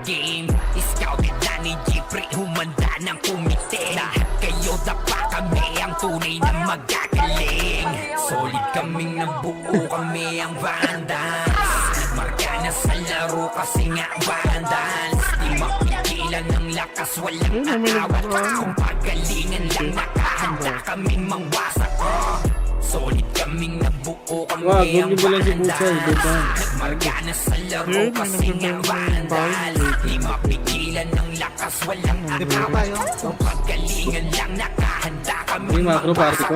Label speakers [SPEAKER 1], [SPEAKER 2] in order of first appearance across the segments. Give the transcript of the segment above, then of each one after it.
[SPEAKER 1] game. Scouted na ni Jeffrey, humanda ng kumite. Lahat kayo dapa kami, ang tunay na magagaling. Solid kaming nabuo, kami ang Vandals. Marka na sa laro kasi nga Vandals. Di mapigilan ng lakas, walang aawat. Kung pagalingan lang nakahanda kaming mangwasak. Solid kaming nabuo, kami ang Vandals. Marka na sa laro kasi nga Vandals. Di mapigilan ng lakas, walang aawat. Kung pagalingan lang nakahanda kaming mangwasak.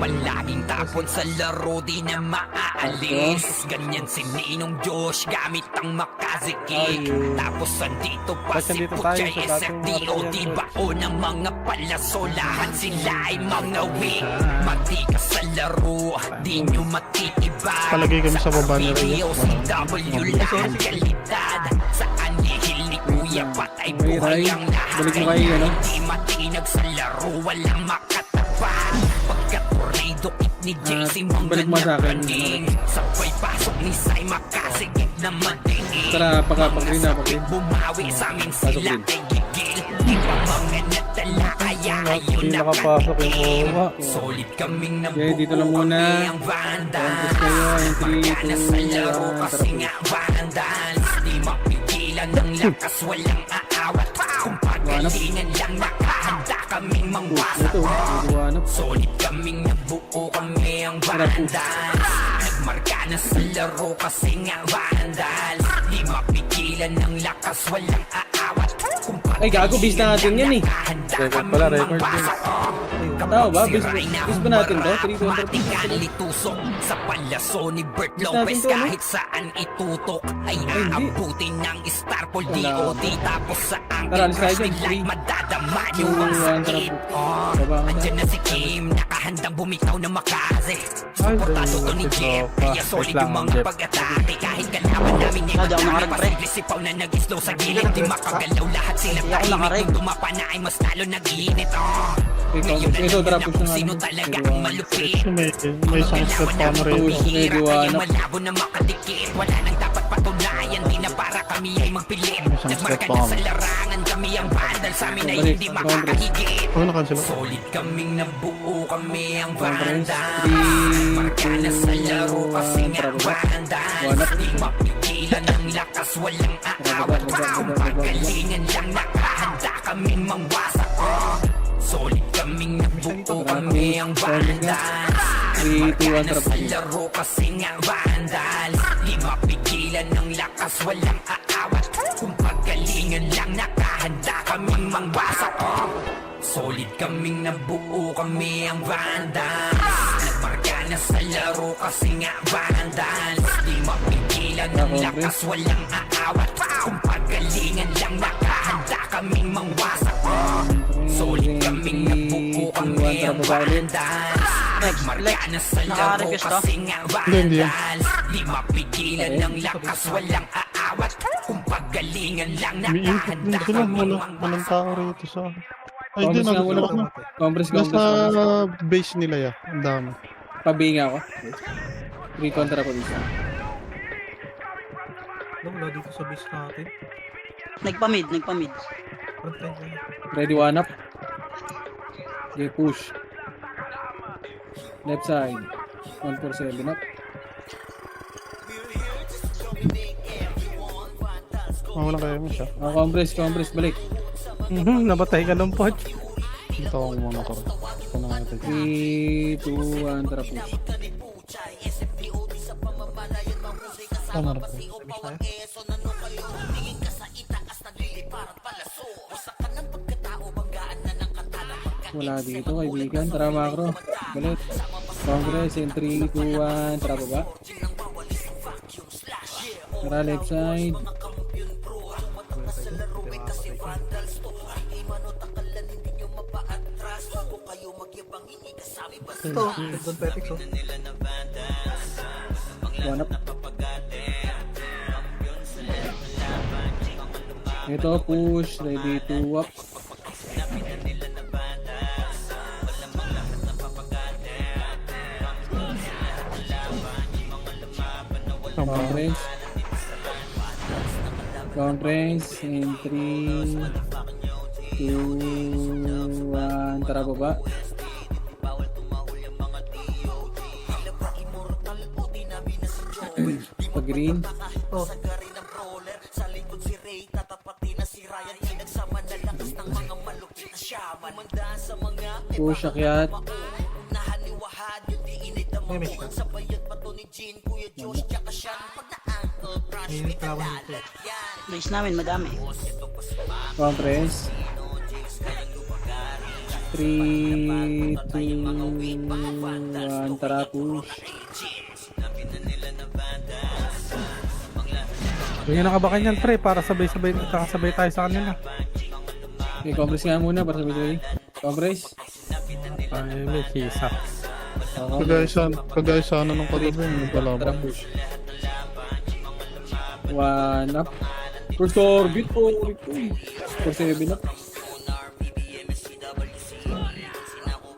[SPEAKER 1] Palaging tapon sa laro, di na maaalis. Ganyan si Ninong Josh, gamit ang makazikik. Tapos andito pa si Puchay, SFDO, di bao ng mga palaso. Lahat sila ay mga weak. Mati ka sa laro, di nyo matitibay.
[SPEAKER 2] Palagay kami sa baba na rin.
[SPEAKER 1] POCW lahat kalidad. Saan nihil ni Kuya, patay buhay ang lahat. Kaya hindi matinag sa laro, walang makatapat. Pagka-tornado it ni JC, mga napaning. Sabay pasok ni Sai, makasigit na matingin.
[SPEAKER 3] Tara, pagka-green na, pag-green.
[SPEAKER 1] Bumawi sa amin sila ay gigil. Di pa mga natala, kaya ayun na
[SPEAKER 2] nakapasok yung
[SPEAKER 1] katingin.
[SPEAKER 2] kuha.
[SPEAKER 1] Solid kaming nabuo,
[SPEAKER 3] Okay, dito lang muna.
[SPEAKER 1] kami ang Vandals.
[SPEAKER 3] kayo, yung 3,
[SPEAKER 1] Marka na
[SPEAKER 3] 2,
[SPEAKER 1] sa laro
[SPEAKER 3] 1,
[SPEAKER 1] kasi nga Vandals. Di mapigilan ng lakas, walang aawat. Kung pagalingan lang nakahanda kaming mangwasak.
[SPEAKER 3] Ito, nagawanap.
[SPEAKER 1] Solid kaming nabuo, kami ang Vandals. Nagmarka na sa laro kasi nga Vandals. Di mapigilan ng lakas, walang aawat. Kung
[SPEAKER 3] Ay, gago, bis na natin yan eh.
[SPEAKER 2] Record pala, record din.
[SPEAKER 3] Tao ba? Bis ba natin to? 3
[SPEAKER 1] Litusok sa palaso ni Bert
[SPEAKER 3] Bis
[SPEAKER 1] Lopez,
[SPEAKER 3] natin to, no?
[SPEAKER 1] kahit saan itutok ay aabutin ng Starpol DOD. Tapos sa
[SPEAKER 3] Tara,
[SPEAKER 1] angkin
[SPEAKER 3] alis tayo
[SPEAKER 1] crush
[SPEAKER 3] dyan.
[SPEAKER 1] nila'y madadama nyo
[SPEAKER 3] 2,
[SPEAKER 1] ang
[SPEAKER 3] 1,
[SPEAKER 1] sakit.
[SPEAKER 3] Baba ka na.
[SPEAKER 1] Andyan na si Kim, nakahandang bumitaw ng makaze. Suportado to ni Jeff, kaya solid yung mga pag-atake. Kahit kalaban namin yung pasimple sipaw na nag-slow sa gilid. Di makagalaw lahat sila tahimik. Kung dumapa na ay mas lalo nag-iinit. Ngayon
[SPEAKER 3] Ito,
[SPEAKER 1] alam
[SPEAKER 3] drop
[SPEAKER 1] na
[SPEAKER 3] push
[SPEAKER 1] kung
[SPEAKER 3] na
[SPEAKER 1] sino
[SPEAKER 3] nga.
[SPEAKER 1] talaga ang malupit.
[SPEAKER 2] May isang step pa mo rin.
[SPEAKER 1] Bihira
[SPEAKER 3] Medyo
[SPEAKER 1] kayong
[SPEAKER 3] ano.
[SPEAKER 1] malabo na makadikit. Wala nang dapat patunayan, di na para kami ay magpilit. Nagmarka na sa larangan, kami ang Vandal. Sa amin ay hindi makakahigit.
[SPEAKER 2] Oh, nakansel.
[SPEAKER 1] Solid kaming nabuo, kami ang
[SPEAKER 3] Conference,
[SPEAKER 1] Vandal.
[SPEAKER 3] 3,
[SPEAKER 1] Marka na sa laro kasi nga Vandal. Di mapigilan ng lakas, walang aawat. Kung pagalingan lang nakahanda kaming mangwasak. Solid kaming nabuo, kami ang Vandal.
[SPEAKER 3] 3, 2, 1,
[SPEAKER 1] Marka na sa laro kasi nga Vandal. Di mapigilan ng lakas, walang aawat. Kung pagalingan lang nakahanda kaming mangwasak. Solid kaming nabuo, kami ang Vandals. Nagmarka na sa laro kasi nga Vandals. Di mapigilan ng lakas, walang aawat. Kung pagalingan lang nakahanda kaming mangwasak. Solid kaming nabuo, kami ang Vandals. Nagmarka na sa laro kasi nga Vandals. Di mapigilan ng lakas, walang aawat. Kung pagalingan lang
[SPEAKER 2] Umiimpot din
[SPEAKER 1] nakahanda
[SPEAKER 2] sila.
[SPEAKER 1] kaming
[SPEAKER 2] Walang tao rito sa... Ay,
[SPEAKER 3] Compress
[SPEAKER 2] din.
[SPEAKER 3] nga muna. Compress.
[SPEAKER 2] Nasa base nila ya. Ang dami.
[SPEAKER 3] Pabinga ako. 3 kontra po dito.
[SPEAKER 4] Wala dito sa base natin.
[SPEAKER 5] Nagpamid.
[SPEAKER 3] Ready, 1 up. Okay, push. Left side. 147 up.
[SPEAKER 2] Wala kayo mo siya.
[SPEAKER 3] Compress, balik.
[SPEAKER 2] Nabatay ka ng pod. Ito ang mga ko. Ito na natin.
[SPEAKER 3] 3, 2, 1, tara push.
[SPEAKER 2] Tama rin po.
[SPEAKER 3] Wala dito, kaibigan. Tara, macro. Balik. Compress in 3, 2, 1. Tara, baba. Tara, left side.
[SPEAKER 4] Ito, doon Petix oh.
[SPEAKER 3] 1 up. Ito, push. Ready to up.
[SPEAKER 2] Tama.
[SPEAKER 3] Conference. Conference in 3, 2, 1. Tara baba. Pag green.
[SPEAKER 4] Oh,
[SPEAKER 3] Push akyat.
[SPEAKER 4] may miss ka. May kalaban dito.
[SPEAKER 5] Base namin madami.
[SPEAKER 3] Compress. 3, 2, 1. Tara push.
[SPEAKER 2] Bigyan na kabakan yan, pre, para sabay-sabay, kakasabay tayo sa kanila.
[SPEAKER 3] Okay, compress nga muna para sabay-sabay. Compress.
[SPEAKER 2] Ay, may kisa.
[SPEAKER 6] Kagaya sana nung kagabi yung
[SPEAKER 3] Tara
[SPEAKER 6] kalaban.
[SPEAKER 3] push. 1 up. First orbit po. For 7 up.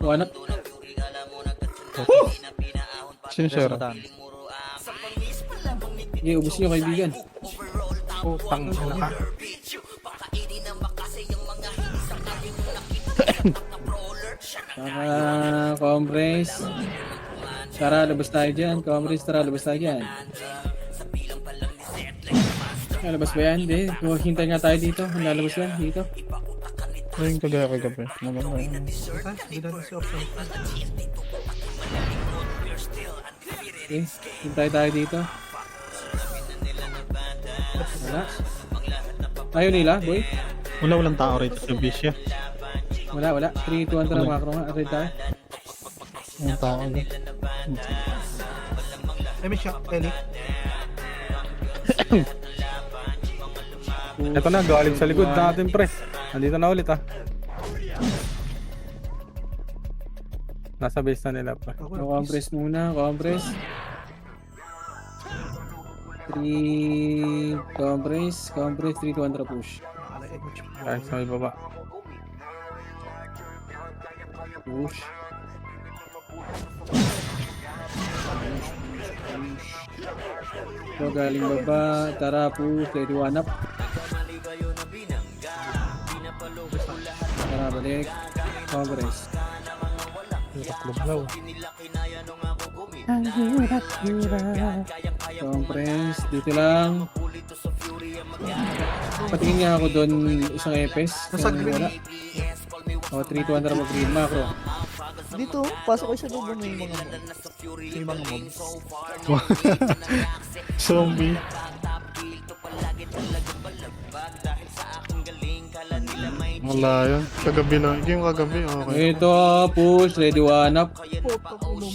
[SPEAKER 3] 1 up.
[SPEAKER 6] Sincero.
[SPEAKER 3] Okay, ubus nyo kaibigan.
[SPEAKER 2] Putang ina ka.
[SPEAKER 3] Tara, compress. Tara, labas tayo dyan. Compress, tara, labas tayo dyan. Lalabas ba yan? Hindi. Hintay nga tayo dito. Lalabas yan dito.
[SPEAKER 6] Ayun kagaya kagabi. Maganda yun.
[SPEAKER 4] Ay, hindi na si option.
[SPEAKER 3] Okay, hintay tayo dito. Wala. Ayaw nila, boy.
[SPEAKER 6] Walang tao rito sa bisya.
[SPEAKER 3] Wala. 3, 2, 1, tara, macro nga. Array tayo.
[SPEAKER 6] Walang tao agad.
[SPEAKER 4] May miss siya. Eli.
[SPEAKER 2] Ito na, galing sa likod natin, pre. Nandito na ulit, ah. Nasa base na nila, pre.
[SPEAKER 4] Ako,
[SPEAKER 3] So, compress muna, compress. 3, compress, 3, 2, 1, tara, push.
[SPEAKER 2] Guys, sa may baba.
[SPEAKER 3] Push. So, galing baba. Tara, push. Ready, 1 up. Tara, balik. Compress. Compress. Dito lang. Patingin nga ako doon isang epes.
[SPEAKER 4] Nasa
[SPEAKER 3] Kung
[SPEAKER 4] green.
[SPEAKER 3] wala. O, 3, 2, 1, tara, mag-green macro.
[SPEAKER 4] Dito, pasok kayo sa loob may mga mobs. May mga mobs.
[SPEAKER 6] Zombie. Wala yun. Kagabi lang. Yung kagabi, okay.
[SPEAKER 3] Ito, push. Ready, 1 up.
[SPEAKER 4] Puta ko nung.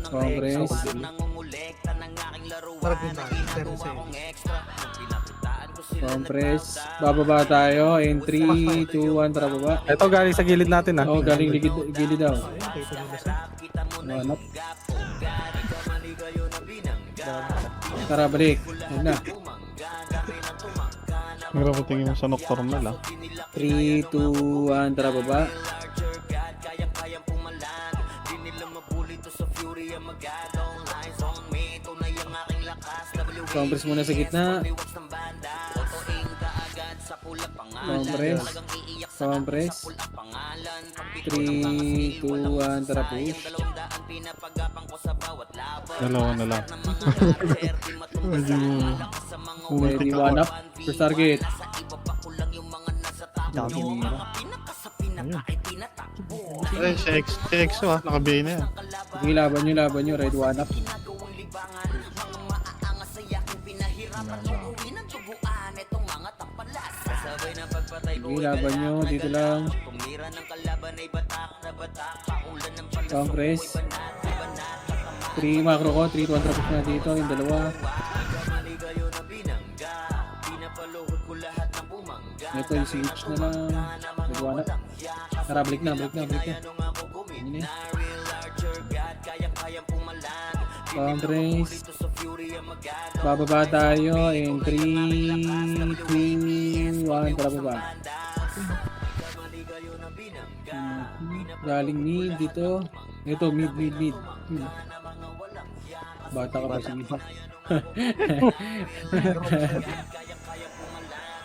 [SPEAKER 3] Compress.
[SPEAKER 4] Parang din tayo. Pero sa'yo.
[SPEAKER 3] Compress. Bababa tayo. In 3, 2, 1, tara baba.
[SPEAKER 2] Ito, galing sa gilid natin, ah.
[SPEAKER 3] Oh, galing gilid daw.
[SPEAKER 4] Ayun, kayo nila sa.
[SPEAKER 3] 1 up. Tara, balik. Yan na.
[SPEAKER 6] Meron ko tingin mo sa nocturnal ah.
[SPEAKER 3] 3, 2, 1, tara baba. Compress muna sa gitna. Compress. Compress. 3, 2, 1, tara push.
[SPEAKER 6] Dalawa na lang. Medyo
[SPEAKER 3] Ready, 1 up. First target. Dami nila.
[SPEAKER 6] Ay, si EXO ah. Nakabihin na yan.
[SPEAKER 3] Sige, laban nyo. Ready, 1 up. Sige, laban nyo. Dito lang. Compress. 3 macro ko. 3, 2, 1, tapos na dito. Yung dalawa. Ito yung switch na lang. Nagwana. Tara, balik na. Ini. Compress. Bababa tayo in 3, 2, 1. Tara, baba. Galing mid dito. Ito, mid. Bata ka pa sige.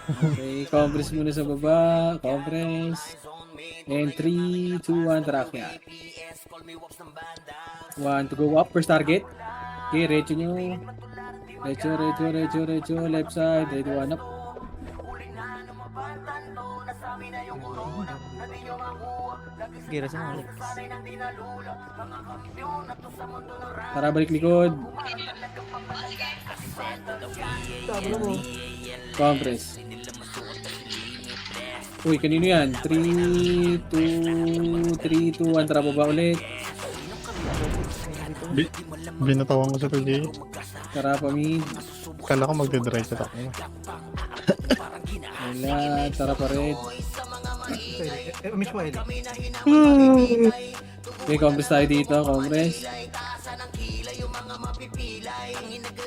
[SPEAKER 3] Okay, compress muna sa baba. Compress. And 3, 2, 1, track yan. 1 to go up. First target. Okay, recho nyo. Recho. Left side. Ready, 1 up.
[SPEAKER 4] Gira sa mga Alex.
[SPEAKER 3] Tara, balik likod.
[SPEAKER 4] Tablo mo.
[SPEAKER 3] Compress. Uy, kanino yan? 3, 2, 1. Tara, baba ulit.
[SPEAKER 6] Binatawan ko sa 2J.
[SPEAKER 3] Tara, pamid.
[SPEAKER 6] Kala ko magdadry sa tako.
[SPEAKER 3] Wala. Tara pa rin.
[SPEAKER 4] Mismo Eli.
[SPEAKER 3] Okay, compress tayo dito. Compress.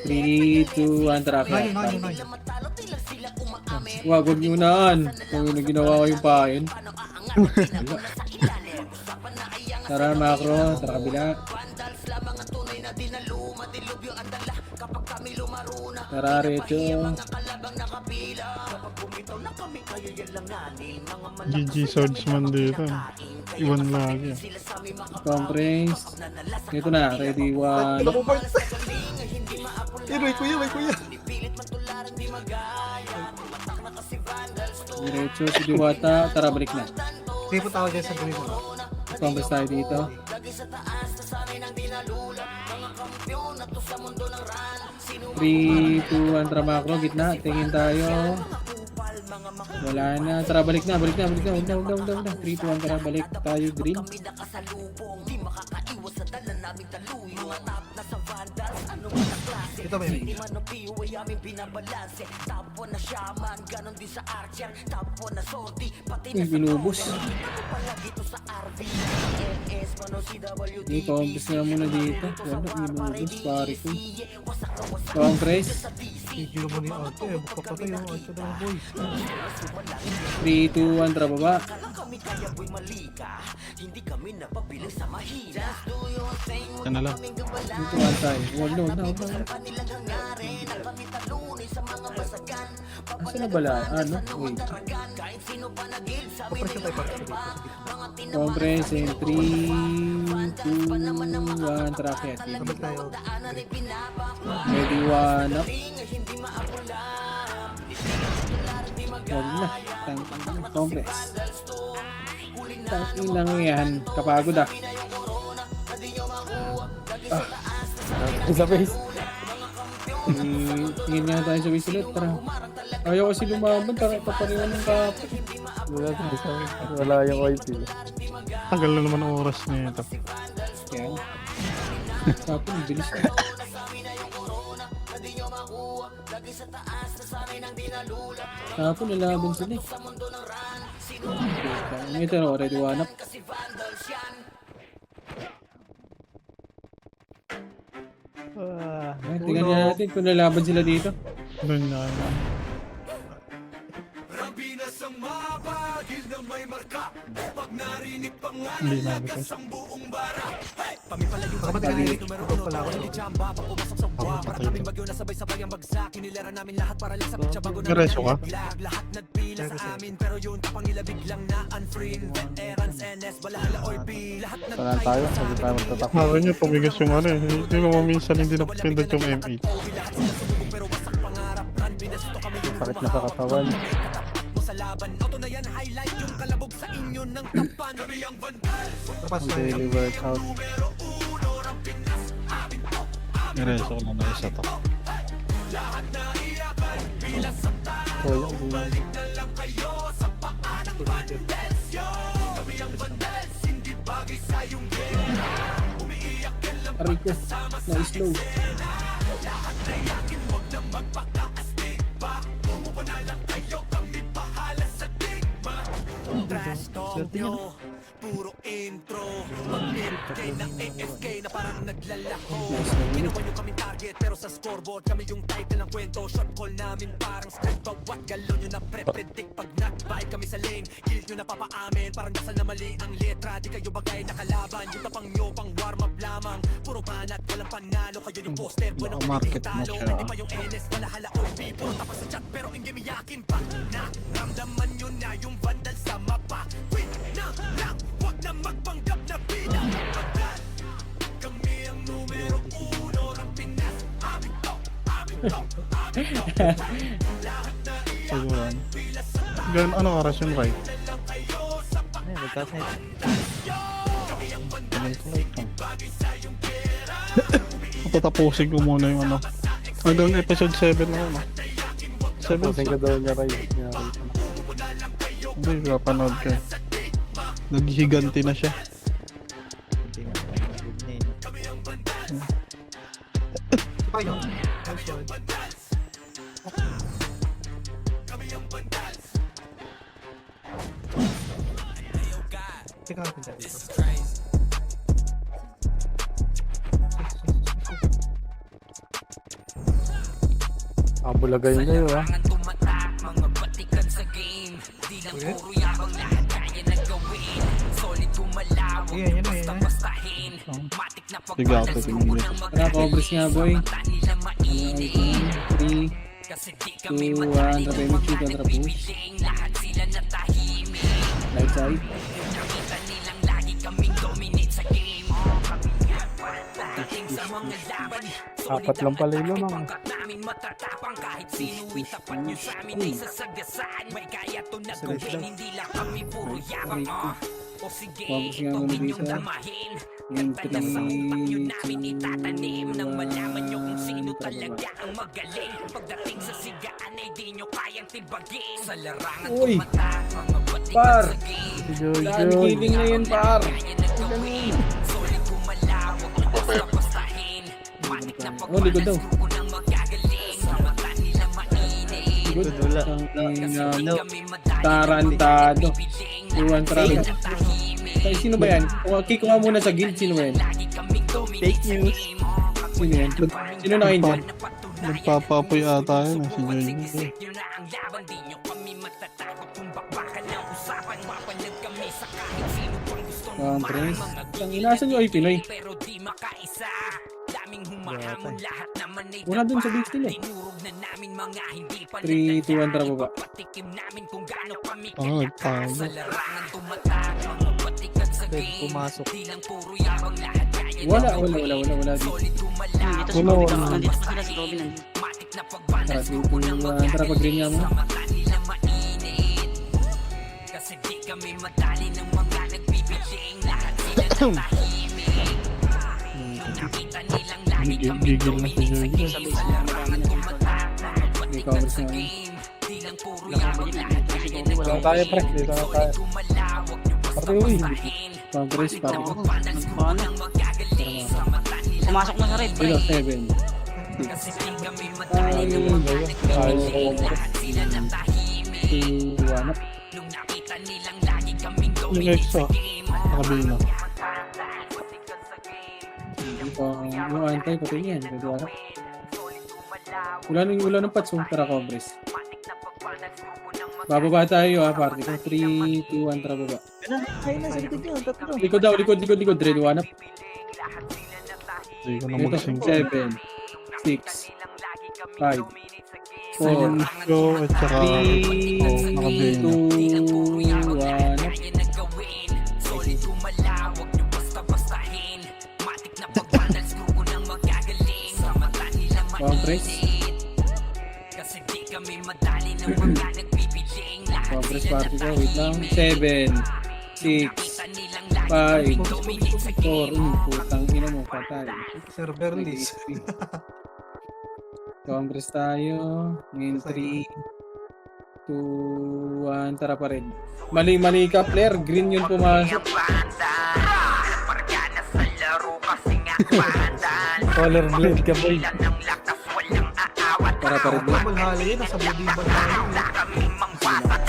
[SPEAKER 3] 3, 2, 1. Tara, kaya. Wag nyo naan. Kung yun ang ginawa ko yung pain. Wala. Tara, macro. Tara, kabila. Tara, recho.
[SPEAKER 6] GG swordsman dito. Iwan lagi.
[SPEAKER 3] Compress. Ito na. Ready, 1.
[SPEAKER 4] May kuya.
[SPEAKER 3] Diretso si Diwata. Tara, balik na.
[SPEAKER 4] Sige po tawag dyan sa gawin mo.
[SPEAKER 3] Compress tayo dito. 3, 2, 1. Tara, macro. Gitna. Tingin tayo. Wala na. Tara, balik na. Huwag na. 3, 2, 1. Tara, balik tayo. Green.
[SPEAKER 4] Ito ba yun?
[SPEAKER 3] Uy, binubos. Okay, compress nga muna dito. Wala, binubos. Pare ko. Compress.
[SPEAKER 4] Sigilo mo ni Ate. Bukka pa tayo yung Ate ng boys.
[SPEAKER 3] 3, 2, 1. Tara, baba.
[SPEAKER 6] Yan na lang.
[SPEAKER 3] Dito one tayo. Huwag na. Asa na bala? Ano? Wait.
[SPEAKER 4] Papresyo tayo para sa dito.
[SPEAKER 3] Compress in 3, 2, 1. Tara, kaya.
[SPEAKER 4] Sabag tayo.
[SPEAKER 3] Ready, 1 up. Huwag na. Compress. Tangin lang yan. Kapagod ah.
[SPEAKER 2] Sa face.
[SPEAKER 3] Tingin nga tayo sa base ulit. Tara. Ayaw kasi lumaban. Kapariwan ng kapit.
[SPEAKER 2] Wala yung OIP.
[SPEAKER 6] Tagal na naman ang oras niya ito.
[SPEAKER 3] Kaya. Kapit, ang bilis na. Kapit, nalaban sila eh. Ito na, already 1 up. Tingnan nga natin kung nalaban sila dito.
[SPEAKER 6] Doon na. Hindi na ito.
[SPEAKER 4] Baka ba tayo Eric? Ito pala ako.
[SPEAKER 6] Diretso ka?
[SPEAKER 2] Saan tayo? Sabi tayo magtatakbo.
[SPEAKER 6] Akin nyo, tumigas yung ano eh. Hindi ko maminsan hindi napapindot yung M8.
[SPEAKER 2] Sakit na sa katawan.
[SPEAKER 4] Tapos
[SPEAKER 2] Ang daily workout.
[SPEAKER 6] Diretso ko na isa to.
[SPEAKER 2] So, yung buwan.
[SPEAKER 3] Aray ko, na-slow.
[SPEAKER 4] swerte niya.
[SPEAKER 1] puro intro. Mag-mid-game ng AFK na parang naglalako.
[SPEAKER 3] Nice na ulit.
[SPEAKER 1] Ginawa nyo kaming target pero sa scoreboard kami yung title ng kwento. Shot call namin parang script. Bawat galon nyo na pre-predict. Pag nag-vibe kami sa lane, kill nyo na papaamin. Parang dasal na mali ang letra. Di kayo bagay na kalaban. Yung tapang nyo pang warm up lamang. Puro banat, walang panalo. Kayo yung poster, walang
[SPEAKER 2] Nakamarket mo
[SPEAKER 1] talo.
[SPEAKER 2] siya.
[SPEAKER 1] Hindi pa yung NS, wala hala OP. Puro tapas sa chat pero hindi miyakin pa. Naramdaman nyo na yung vandal sa mapa. Quit na lang, wag na magpanggap na bida. Pagkat kami ang numero uno ng Pinas. Amin to, amin to, amin to.
[SPEAKER 6] Siguro. Gan, ano oras yung right?
[SPEAKER 4] Ayun, magkasay.
[SPEAKER 6] Tatapusin ko muna yung ano. Hanggang episode 7 na ako, no? 7
[SPEAKER 2] Ka daw niya Ray.
[SPEAKER 6] Hindi, kapanood ka. Naghihiganti na siya.
[SPEAKER 4] Hindi nga, good na yun. Teka, pinta dito.
[SPEAKER 2] Abulagay na yun ah.
[SPEAKER 1] Ang tumatak, mga batikan sa game. Di lang puro yabang lahat kaya na gawin. Solid kumalawag,
[SPEAKER 4] Yan, yan, yan.
[SPEAKER 1] basta-bastahin. Matik na
[SPEAKER 6] Sige, ako
[SPEAKER 1] pagbalas
[SPEAKER 6] tingin
[SPEAKER 1] ko
[SPEAKER 6] dito.
[SPEAKER 1] ng
[SPEAKER 3] Tara, Cobras nga, boy.
[SPEAKER 1] mata nila mainit.
[SPEAKER 3] 3,
[SPEAKER 1] Kasi di kami
[SPEAKER 3] 2, 1,
[SPEAKER 1] madali ng
[SPEAKER 3] Rabemix,
[SPEAKER 1] mga
[SPEAKER 3] shoot, Andra push.
[SPEAKER 1] nagbibiling. Lahat sila natahimik.
[SPEAKER 3] Light side.
[SPEAKER 1] Nakita nilang lagi kaming dominate sa game. Pagdating sa mga laban,
[SPEAKER 2] Apat lang pala yun, no?
[SPEAKER 1] pagkat namin matatapang kahit sino itapat nyo sa amin ay sasagasaan. May kaya to na gawin, hindi lang kami puro yabang. O sige,
[SPEAKER 3] Focus nga
[SPEAKER 1] ito
[SPEAKER 3] muna
[SPEAKER 1] inyong
[SPEAKER 3] dito.
[SPEAKER 1] damahin.
[SPEAKER 3] Yung
[SPEAKER 1] Ganda na sa utak nyo
[SPEAKER 3] 3,
[SPEAKER 1] namin itatanim. Nang malaman nyo kung sino talaga ang magaling. Pagdating sa sigaan ay di nyo kayang tibagin. Sa larangan
[SPEAKER 3] Uy!
[SPEAKER 1] tumatak, mga batikan
[SPEAKER 3] Par!
[SPEAKER 1] sa game.
[SPEAKER 3] Saan killing na yun, par?
[SPEAKER 1] Kaya na gawin, solid kumalawag, basta-bastahin. Matik na
[SPEAKER 3] Oh, likod daw.
[SPEAKER 1] pagbalas ko ng magagaling. Sa mata nila mainit.
[SPEAKER 3] Good.
[SPEAKER 4] Wala.
[SPEAKER 3] Ang
[SPEAKER 1] Kasi
[SPEAKER 3] ina,
[SPEAKER 1] di
[SPEAKER 3] no.
[SPEAKER 1] kami madali
[SPEAKER 3] Tarantado.
[SPEAKER 1] bibiling.
[SPEAKER 3] Iwan traffic.
[SPEAKER 1] Lahat sila tahimik.
[SPEAKER 3] Ay, sino ba yan? Kick ko nga muna sa guild. Sino ba yan?
[SPEAKER 1] Lagi kaming dominate
[SPEAKER 4] Fake
[SPEAKER 1] sa
[SPEAKER 4] news.
[SPEAKER 1] game.
[SPEAKER 3] Sino yan? Sino na kayo dyan?
[SPEAKER 6] Nagpapapoy ata yun, si Joy.
[SPEAKER 1] Sigisig nyo na ang laban, di nyo kami matatakot kung bakbakan ng usapan. Mapanag kami sa kahit sino pang gustong
[SPEAKER 3] Conference.
[SPEAKER 1] mga
[SPEAKER 3] Ang inasan nyo ay Pinoy.
[SPEAKER 1] pero di makaisa. Daming humahamon, lahat naman ay
[SPEAKER 3] Wala dun sa base nila eh.
[SPEAKER 1] Tinurog na namin mga hindi pa
[SPEAKER 3] 3, 2, 1, tara baba.
[SPEAKER 1] Patikim namin kung gaano kami
[SPEAKER 6] Oh,
[SPEAKER 1] kalakas. Sa
[SPEAKER 6] tama.
[SPEAKER 1] larangan tumatak, mga batikan sa
[SPEAKER 4] Pwede
[SPEAKER 1] game.
[SPEAKER 4] pumasok.
[SPEAKER 1] Di lang puro yabang, lahat kaya na
[SPEAKER 3] Wala
[SPEAKER 1] gawin.
[SPEAKER 3] dito.
[SPEAKER 1] Solid kumalawag,
[SPEAKER 5] Dito si
[SPEAKER 6] Wala,
[SPEAKER 5] Robin.
[SPEAKER 6] wala.
[SPEAKER 5] Nandito pa sila si Robin. Nandito.
[SPEAKER 1] matik na pagbalas
[SPEAKER 3] Tara,
[SPEAKER 1] ko
[SPEAKER 3] 3, 2,
[SPEAKER 1] ng
[SPEAKER 3] 1, tara pag-green nga mo.
[SPEAKER 1] sa mata nila mainit. Kasi di kami madali ng mga nagbibiling. Lahat sila natahimik. Nakita nilang lagi kami
[SPEAKER 6] Gigil na si Joy.
[SPEAKER 1] sa larangan tumatak, mga
[SPEAKER 3] May
[SPEAKER 1] batikan
[SPEAKER 3] covers
[SPEAKER 1] sa
[SPEAKER 3] nga.
[SPEAKER 1] game. Di lang puro yabang, lahat kaya na
[SPEAKER 2] Wala tayo pre. Dito na tayo.
[SPEAKER 1] solid kumalawag, yung basta-bastahin.
[SPEAKER 3] Congress,
[SPEAKER 1] Matik na
[SPEAKER 3] parang.
[SPEAKER 1] pagbalas ko ng magagaling. Sa mata nila
[SPEAKER 5] Pumasok na sa red.
[SPEAKER 3] Sino? 7.
[SPEAKER 1] kasi di kami madali ng mga nagbibiling. Lahat sila natahimik.
[SPEAKER 3] 2, 1 up.
[SPEAKER 1] Nung nakita nilang lagi kaming
[SPEAKER 6] Yung
[SPEAKER 1] dominate
[SPEAKER 6] extra,
[SPEAKER 1] sa game.
[SPEAKER 6] nakabino.
[SPEAKER 3] Yung antay, pati yan. Pwede wala. Wala ng patso. Tara, Congress. Bababa tayo party ko. 3, 2, 1, tara baba.
[SPEAKER 4] Ayun na, sa likod nyo. Tatlo.
[SPEAKER 3] Likod daw, likod. Red, 1 up.
[SPEAKER 6] Hindi ko na
[SPEAKER 3] Ito,
[SPEAKER 6] mag-sync.
[SPEAKER 3] 7, 6, 5, 4,
[SPEAKER 6] Go, at saka,
[SPEAKER 3] 3,
[SPEAKER 6] nakabino.
[SPEAKER 3] 2, 1 up.
[SPEAKER 1] Kaya na gawin, solid kumalawag, yung basta-bastahin. Matik na pagbalas ko ng magagaling. Sa mata nila
[SPEAKER 3] Congress.
[SPEAKER 1] mainit. Kasi di kami madali ng mga nagbibiling. Lahat
[SPEAKER 3] Congress
[SPEAKER 1] sila
[SPEAKER 3] party ko. Wait lang. 7, 6,
[SPEAKER 1] nakita nilang lagi
[SPEAKER 3] 5,
[SPEAKER 1] kaming dominate sa
[SPEAKER 3] 4.
[SPEAKER 1] game.
[SPEAKER 3] Putang ina mo, patay.
[SPEAKER 4] Server list.
[SPEAKER 3] Congress tayo. Ngayon 3, 2, 1. Tara pa rin. Mali ka, player. Green yun pumasok.
[SPEAKER 1] Parga na sa laro kasi nga pahandan.
[SPEAKER 2] Color blade ka boy.
[SPEAKER 1] Ilan ang lakas, walang aawat.
[SPEAKER 3] Tara pa rin.
[SPEAKER 4] Balhali, nasa budi balhali.
[SPEAKER 1] Wala kaming mangbasak.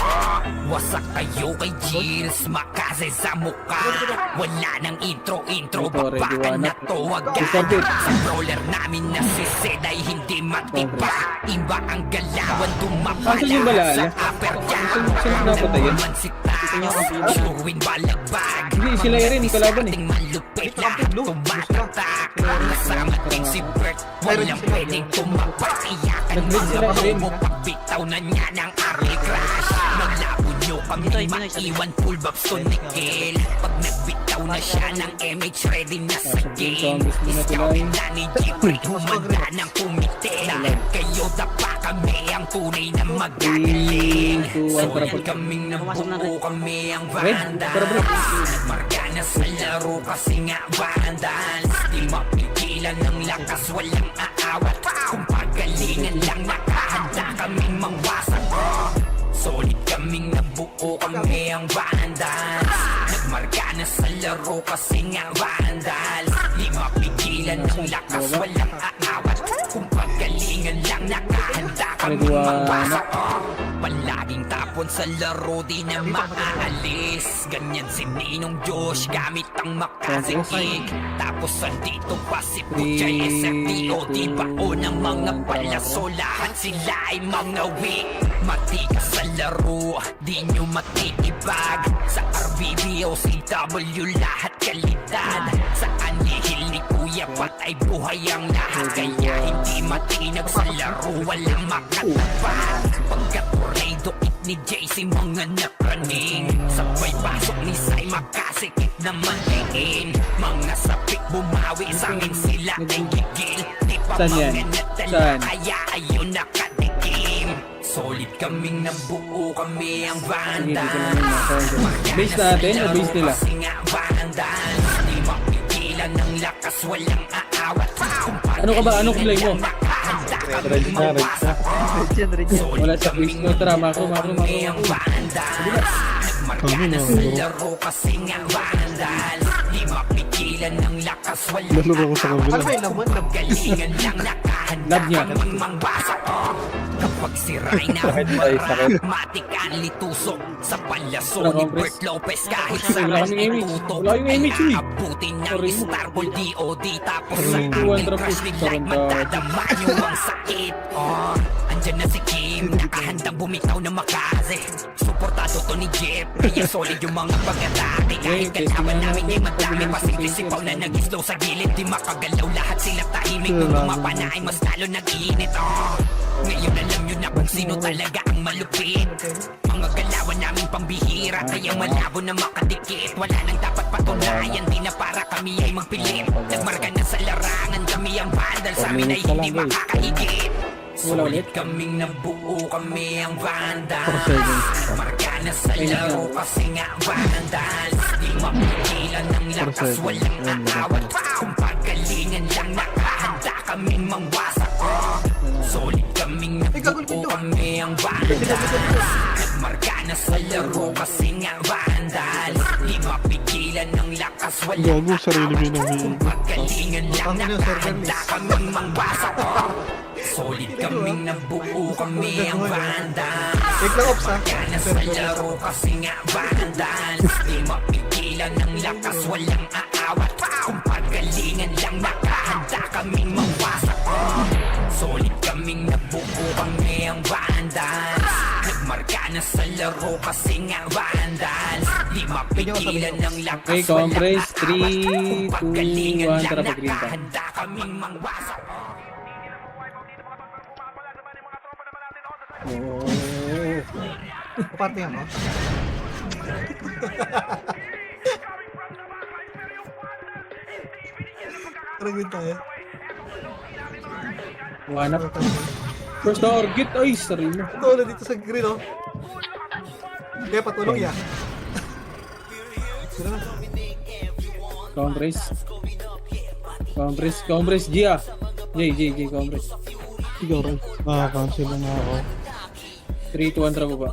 [SPEAKER 1] Wasak kayo kay Gilles, makase sa mukha. Wala nang intro,
[SPEAKER 3] Ito, ready,
[SPEAKER 1] babakan na
[SPEAKER 3] wanap.
[SPEAKER 1] to agad.
[SPEAKER 3] Isabit.
[SPEAKER 1] Sa brawler namin na si Zed ay hindi matipa. Iba ang galawan, dumapala
[SPEAKER 3] Asan yung balala?
[SPEAKER 1] sa upper jab.
[SPEAKER 3] Sino napatayin?
[SPEAKER 1] Mansita, suwin balagbag.
[SPEAKER 3] Hindi, sila rin, yung kalaban eh.
[SPEAKER 1] Ating malupit lahat tumatatak. Kasama din si Bert, walang pwedeng tumapak. Iyakan
[SPEAKER 3] Nag-lead sila
[SPEAKER 1] mga
[SPEAKER 3] rin.
[SPEAKER 1] mo, pagbitaw na niya ng early crash. Naglabo nyo kami,
[SPEAKER 5] Binoy, Binoy,
[SPEAKER 1] maiwan full babs to Nickel. Pag nagbitaw na siya ng MH, ready na sa game. Scouting na ni Jeffrey, humanda ng kumite. Dahil kayo dapa kami, ang tunay na magagaling.
[SPEAKER 3] 3, 2, 1, tara,
[SPEAKER 1] Sulit kaming nabuo, kami ang
[SPEAKER 3] Red, tara, bro.
[SPEAKER 1] vandals. Marka na sa laro kasi nga vandals. Di mapigilan ng lakas, walang aawat. Kung pagalingan lang, nakahanda kaming mangwasak. Solid kaming nabuo, kami ang vandals. Nagmarka na sa laro kasi nga vandals. Di mapigilan ng lakas, walang aawat. Kung pagalingan lang, nakahanda kaming mangwasak. Palaging tapon sa laro, di na maaalis. Ganyan si Ninong Josh, gamit ang makasikig. Tapos andito pa si Puchay SFDO. Di bao ng mga palaso, lahat sila ay mga weak. Matikas sa laro, di nyo matitibag. Sa RBB o CW, lahat kalidad. Sa anihil ni Kuya Pat ay buhay ang lahat. Kaya hindi matinag sa laro, walang makatapat. Pagkat tornado kit ni JC, mga napraning. Sabay pasok ni Sai, makasikip naman tingin. Mga sapik bumawi, sa amin sila ay gigil. Di pa
[SPEAKER 3] Saan yan?
[SPEAKER 1] mga natala,
[SPEAKER 3] Saan?
[SPEAKER 1] kaya ayun nakatikim. Solid kaming nabuo, kami ang vandals.
[SPEAKER 3] Base natin o base nila?
[SPEAKER 1] Kasi nga vandals, di mapigilan ng lakas, walang aawat.
[SPEAKER 3] Ano ka ba? Anong play mo?
[SPEAKER 2] Red na, red na.
[SPEAKER 4] Region, region.
[SPEAKER 3] Wala sa base ko. Tara, makro.
[SPEAKER 1] Nagmarka na sa laro kasi nga vandals. Di mapigilan ng lakas, walang
[SPEAKER 6] Lalaro ko sa kabila.
[SPEAKER 4] Ano ba yun naman?
[SPEAKER 1] galingan lang, nakahanda
[SPEAKER 3] Love niya.
[SPEAKER 1] kaming mangbasa. Kapag siray na matik-an litusok sa palyaso
[SPEAKER 3] Wala
[SPEAKER 1] ni
[SPEAKER 3] kang
[SPEAKER 1] Bert Lopez. Kahit
[SPEAKER 3] Wala
[SPEAKER 1] sa
[SPEAKER 3] kaming image.
[SPEAKER 1] tutok
[SPEAKER 3] Wala yung image, uy.
[SPEAKER 1] abutin ng
[SPEAKER 3] Sorry mo.
[SPEAKER 1] Starball DOD. Tapos sa
[SPEAKER 3] Sorry.
[SPEAKER 1] ating
[SPEAKER 3] 200
[SPEAKER 1] crush
[SPEAKER 3] pesos.
[SPEAKER 1] bigla madadama nyo ang sakit. Andyan na si Kim, nakahandang bumitaw na makase. Suportado to ni Jeff, kaya solid yung mga pag-atake. Kahit kalaban namin ay madami, pasigli sipaw na nag-slow sa gilid. Di makagalaw, lahat sila tahimik. Nung lumapa na ay mas lalo nag-iinit. Ngayon alam nyo na kung sino talaga ang malupit. Mga galawan namin pambihira, kaya malabo na makadikit. Wala nang dapat patunayan, di na para kami ay magpilit. Nagmarka na sa larangan, kami ang vandal. Sa amin ay hindi makakahigit. Sulit kaming nabuo, kami ang vandals. Marka na sa laro kasi nga vandals. Di mapigilan ng lakas, walang aawat. Kung pagalingan lang, nakahanda kaming mangwasak. Solid kaming nabuo, kami ang vandals. Nagmarka na sa laro kasi nga vandals. Di mapigilan ng lakas, walang
[SPEAKER 6] Gago, sarili mo yung
[SPEAKER 1] aawat. Kung pagalingan lang, nakahanda kaming mangwasak. Solid kaming nabuo, kami ang vandals.
[SPEAKER 4] Wait lang, Ops, ha?
[SPEAKER 1] Marka na sa laro kasi nga vandals. Di mapigilan ng lakas, walang aawat. Kung pagalingan lang, nakahanda kaming mangwasak. Solid kaming nabuo, kami ang vandals. Nagmarka na sa laro kasi nga vandals. Di mapigilan ng lakas,
[SPEAKER 3] Okay, compress.
[SPEAKER 1] walang aawat.
[SPEAKER 3] 3,
[SPEAKER 1] Kung
[SPEAKER 3] 2,
[SPEAKER 1] pagalingan
[SPEAKER 3] 1,
[SPEAKER 1] lang,
[SPEAKER 3] tara, pag-green pa.
[SPEAKER 1] nakahanda kaming mangwasak.
[SPEAKER 4] Parte yan, no? Taragin tayo.
[SPEAKER 3] Wanap. First target. Ay, sarili mo.
[SPEAKER 4] Ito na dito sa green, oh. Kaya patulong ya. Sino na?
[SPEAKER 3] Compress. Compress. Gia. J, compress.
[SPEAKER 6] Ikaw rin. Nakakancel na ako.
[SPEAKER 3] 3, 2, 1, tara baba.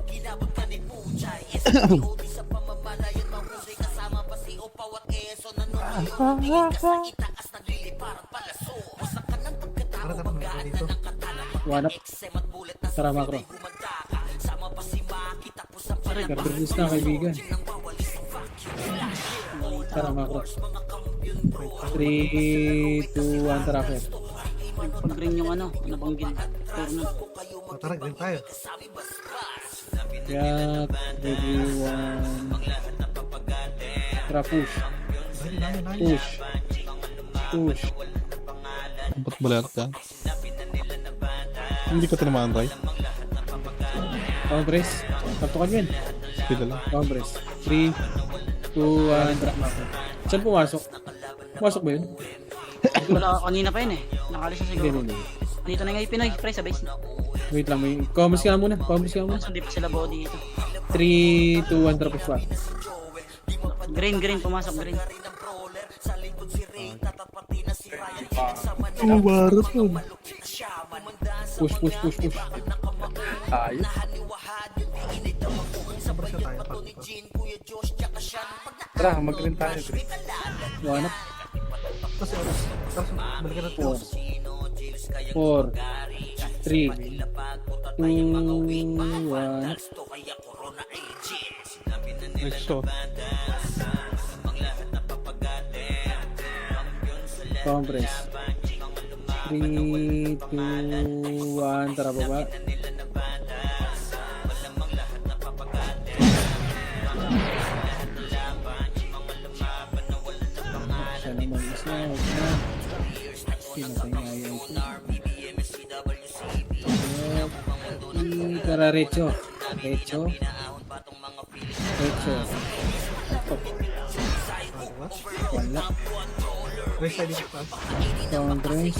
[SPEAKER 4] Para dapat mga dito.
[SPEAKER 3] Wanap. Tara, makro. Cartridge na kaibigan. Tara macro. 3, 2, 1, tara Fer.
[SPEAKER 5] Pag-green yung ano, nabanggil. Pero na.
[SPEAKER 4] O, tara, green tayo.
[SPEAKER 3] Kaya, ready, 1. Tara push. Push. Push.
[SPEAKER 6] Ba't balat ka? Hindi ko tinamaan, Ray.
[SPEAKER 3] Compress. Taptokan yun.
[SPEAKER 6] Pila lang.
[SPEAKER 3] Compress. 3, 2, 1, tara macro. Saan pumasok? Pumasok ba yun?
[SPEAKER 5] Wala, kanina pa yun eh. Nakalis na
[SPEAKER 3] Hindi,
[SPEAKER 5] siguro.
[SPEAKER 3] hindi.
[SPEAKER 5] Dito na nga yung Pinoy, pre, sa base.
[SPEAKER 3] Wait lang, may comments ka muna. Comments ka muna.
[SPEAKER 5] Hindi pa sila body dito.
[SPEAKER 3] 3, 2, 1, tara push back.
[SPEAKER 5] Green, pumasok green.
[SPEAKER 6] Oh, barot yun.
[SPEAKER 3] Push, push, push, push.
[SPEAKER 2] Ayos.
[SPEAKER 4] Sabra siya tayo.
[SPEAKER 2] Tara, mag-green tayo. Green.
[SPEAKER 3] One up.
[SPEAKER 4] Kasi, balikan natin.
[SPEAKER 3] 4, 3, 2, 1.
[SPEAKER 6] Nice shot.
[SPEAKER 3] Compress. 3, 2, 1. Tara baba. Siya naman isa. Huwag na. Pinatay nga yan ito. Tara Recho. Recho. Recho. Top. Wala.
[SPEAKER 4] Race tayo dito taas.
[SPEAKER 3] Compress.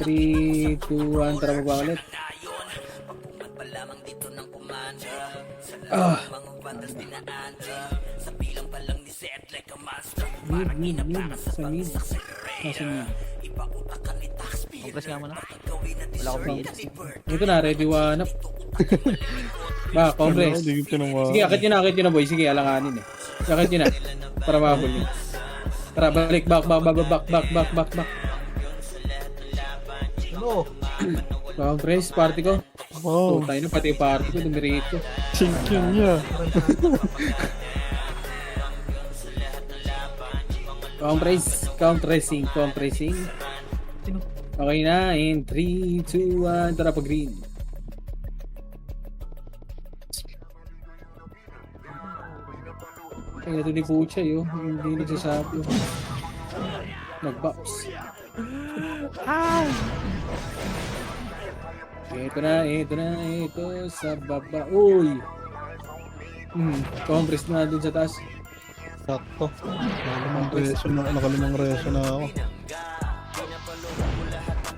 [SPEAKER 3] 3, 2, 1. Tara baba ulit. Ah. Mid. Sa mid. Nasa mid.
[SPEAKER 4] Compress nga muna. Wala akong BS.
[SPEAKER 3] Ito na, ready one up. Ba, compress.
[SPEAKER 6] Hindi ko tinamaan.
[SPEAKER 3] Sige, akit nyo na boy. Sige, alanganin eh. Akit nyo na. Para mabul nyo. Tara, balik, back.
[SPEAKER 4] Ano?
[SPEAKER 3] Compress, party ko.
[SPEAKER 6] Wow.
[SPEAKER 3] Tayo na, pati yung party ko, dumirito.
[SPEAKER 6] Sinkin niya.
[SPEAKER 3] Compressing. Okay na, in 3, 2, 1, tara pa green. Ay, ito ni Pucha yun. Hindi nagsasabi. Nag-box. Ito sa baba. Uy! Compress na dun sa taas.
[SPEAKER 6] Sakto. Nakalimang reso na ako.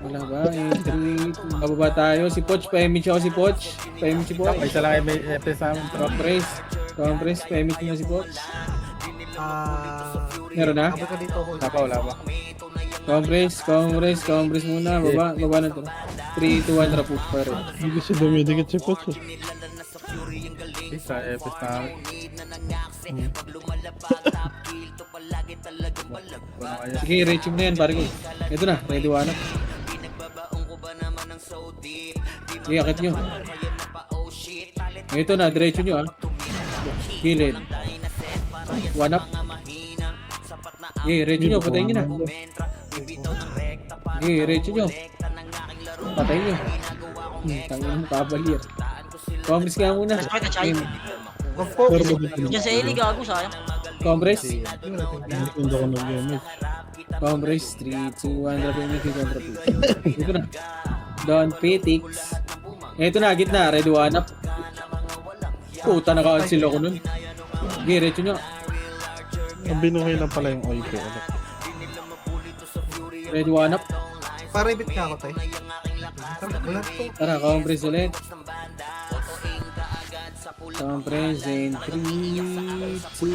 [SPEAKER 3] Wala ba? 3, bababa tayo. Si Poch, pa-image ako si Poch. Pa-image si Poch.
[SPEAKER 2] Isa lang may FS sa amin.
[SPEAKER 3] Compress, pa-image mo si Poch. Meron na?
[SPEAKER 4] Abot ka dito.
[SPEAKER 2] Wala pa.
[SPEAKER 3] Compress muna. Baba na to. 3, 2, 1, trapos pa rin.
[SPEAKER 6] Hindi siya dumidikit si Poch.
[SPEAKER 2] Isa FS na amin.
[SPEAKER 3] Sige, reach mo na yan, pare ko. Ito na, ready one up. Sige, akit nyo. Ito na, diretso nyo ah. Gilid. One up. Sige, reach nyo, patayin nyo na. Sige, reach nyo. Patayin nyo. Tangin mo, kabalir. Compress ka muna.
[SPEAKER 4] Of course.
[SPEAKER 5] Diyan sa Eli, gago, sayang.
[SPEAKER 3] Compress.
[SPEAKER 6] Hindi ko nag-gamit.
[SPEAKER 3] Compress. 3, 2, 1, drop yung mic, drop it. Ito na. Don Petix. Ito na, gitna. Ready one up. Puta, naka-cancel ako nun. Sige, recho nyo.
[SPEAKER 6] Ang binuhay lang pala yung oil ko.
[SPEAKER 3] Ready one up.
[SPEAKER 4] Para ibit ka ako tayo. Wala to.
[SPEAKER 3] Tara, compress ulit. Compress in 3, 2,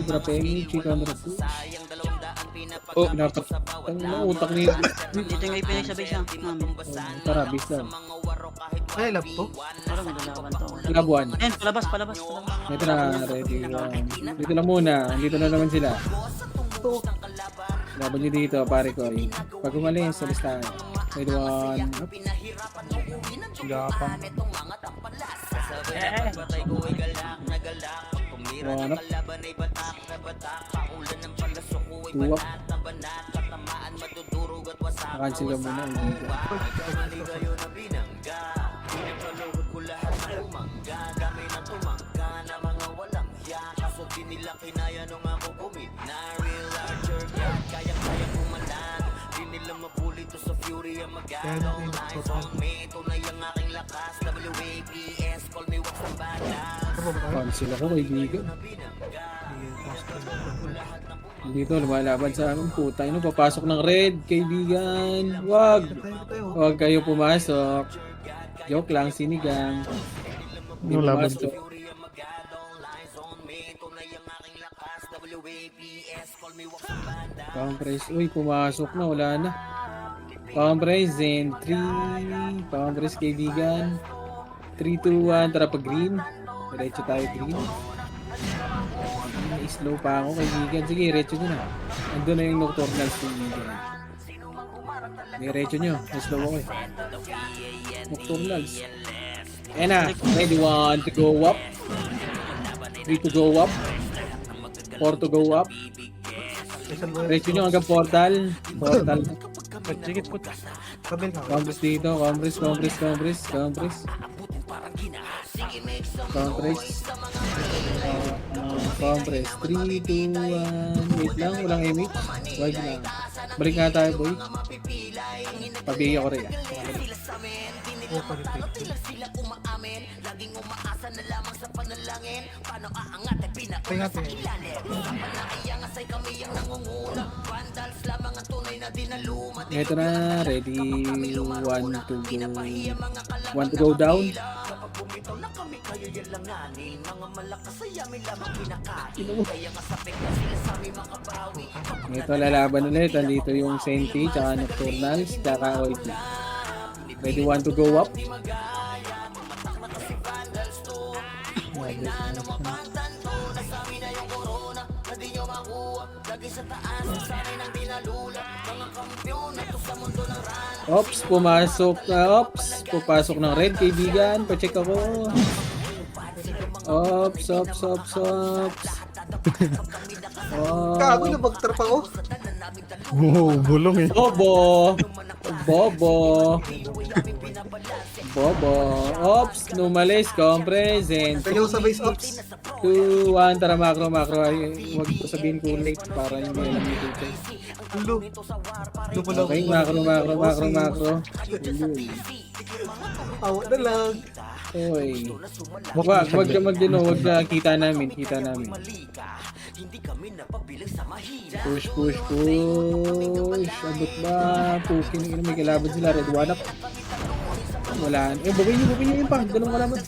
[SPEAKER 3] drop image, drop push. Oh, dapat. Ang utak niya.
[SPEAKER 5] Dito nga yung Pinoy sa base namin.
[SPEAKER 3] Tara, bis lang.
[SPEAKER 4] Ay, love to.
[SPEAKER 5] Parang madalawan to.
[SPEAKER 3] Labuan.
[SPEAKER 5] Ayun, palabas.
[SPEAKER 3] Ito na, ready one. Dito lang muna. Dito na naman sila. Laban nyo dito, pare ko. Pag umalis, sa listahan. Ready one. Up.
[SPEAKER 2] Gapang.
[SPEAKER 3] Wanap. Tuwak. Nakancel ka muna. Cancel ako, kaibigan. Dito, lumalaban sa amin. Puta, ino, papasok ng red, kaibigan. Wag! Wag kayo pumasok. Joke lang, sinigang. Hindi
[SPEAKER 6] Ano laban
[SPEAKER 3] pumasok. Compress. Uy, pumasok na. Wala na. Compress, Zen 3. Compress, kaibigan. 3, 2, 1. Tara pa green. Diretso tayo green. Slow pa ako, kaibigan. Sige, diretso nyo na. Andun na yung nocturnals, kaibigan. Diretso nyo. Slow ako eh. Nocturnals. Ayan na. Ready, 1 to go up. 3 to go up. 4 to go up. Diretso nyo hanggang portal. Portal.
[SPEAKER 2] Sige, put. Kabil ka.
[SPEAKER 3] Compress dito. Compress. Compress. 3, 2, 1. Wait lang. Walang image. Wag lang. Balik nga tayo, boy. Pabigyan ko rin.
[SPEAKER 2] Pahinga tayo.
[SPEAKER 3] Ito na. Ready. 1 to go down. Ito lalaban ulit. Andito yung Senti, tsaka Nocturnals, tsaka OIT. Ready, 1 to go up. Ops, pumasok na. Ops, papasok ng red, kaibigan. Pacheck ako. Ops.
[SPEAKER 4] Gago na mag-trap ako.
[SPEAKER 6] Oo, bulong eh.
[SPEAKER 3] Bobo. Ops, numalis, compress, and
[SPEAKER 4] Kaya sa base ops.
[SPEAKER 3] 2, 1, tara macro. Ay, huwag ko sabihin ko late para hindi alam nito.
[SPEAKER 4] Ulo. Lumalaw.
[SPEAKER 3] Okay, macro.
[SPEAKER 4] Awa na lang.
[SPEAKER 3] Oy. Wag ka magdino, wag na kita namin. Push. Abot ba? Pukin na may kalaban sila. Red one up. Wala. Babay niyo yung pa. Ganun kalaban.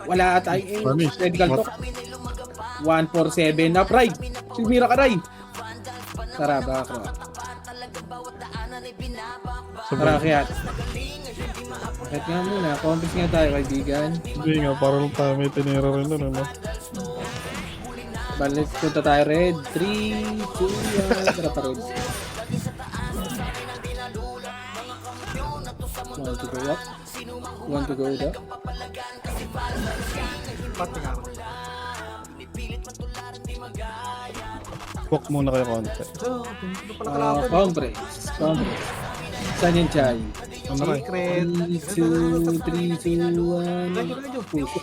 [SPEAKER 3] Wala tayo. Red galtok. 147 up right. Sumira ka right. Tara, baka. Tara, kayat. Kahit nga muna, contest nga tayo, kaibigan.
[SPEAKER 6] Hindi nga, parang tayo may tinira rin doon, ano?
[SPEAKER 3] Balik, punta tayo red. 3, 2, 1. Tara pa red. 1 to go up. 1 to go up.
[SPEAKER 4] Pati nga.
[SPEAKER 6] Walk muna kayo konti.
[SPEAKER 4] So, dito pala kalaban.
[SPEAKER 3] Compress. Saan yung chay?
[SPEAKER 6] Ano kayo?
[SPEAKER 4] Secret.
[SPEAKER 3] 1, 2, 3, 2, 1. Push.